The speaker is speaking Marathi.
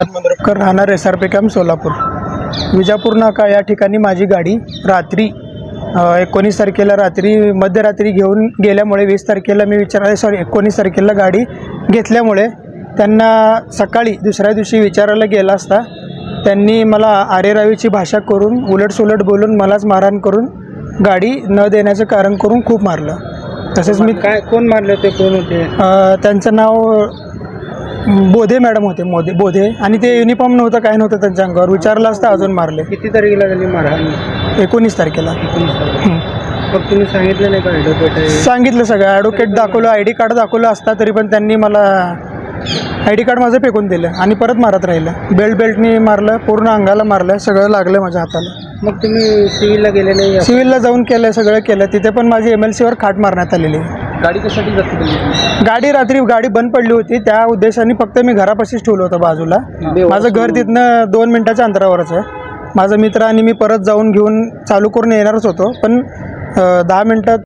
राहणार SRP कॅम्प सोलापूर. विजापूर नाका या ठिकाणी माझी गाडी रात्री 19 तारखेला रात्री मध्यरात्री घेऊन गेल्यामुळे 20 तारखेला मी 19 तारखेला गाडी घेतल्यामुळे त्यांना सकाळी दुसऱ्या दिवशी विचारायला गेला असता त्यांनी मला आरेरावीची भाषा करून उलटसुलट बोलून मलाच मारहाण करून गाडी न देण्याचं कारण करून खूप मारलं. तसेच मी कोण मारले होते, कोण होते? त्यांचं नाव बोधे मॅडम होते, बोधे. आणि ते युनिफॉर्म नव्हतं, काय नव्हतं त्यांच्या अंगावर. विचारलं असता अजून मारले. किती तारखेला झाली मारहाण? 19 तारखेला. मग तुम्ही सांगितलं नाही का ॲडव्होकेट आहे? सांगितलं सगळं. ॲडव्होकेट दाखवलं, ID कार्ड दाखवलं असता तरी पण त्यांनी मला ID कार्ड माझं फेकून दिलं आणि परत मारत राहिलं. बेल्टनी मारलं, पूर्ण अंगाला मारलं, सगळं लागलं माझ्या हाताला. मग तुम्ही सिव्हिलला गेले नाही? सिव्हिलला जाऊन केलं, सगळं केलं. तिथे पण माझी MLCवर खाट मारण्यात आलेली. गाडी कशासाठी जप्त केली? गाडी रात्री गाडी बंद पडली होती, त्या उद्देशाने फक्त मी घरापाशीच ठेवलं होतं बाजूला. माझं घर तिथनं 2 मिनिटाच्या अंतरावरच आहे. माझा मित्र आणि मी परत जाऊन घेऊन चालू करून येणारच होतो, पण 10 मिनटात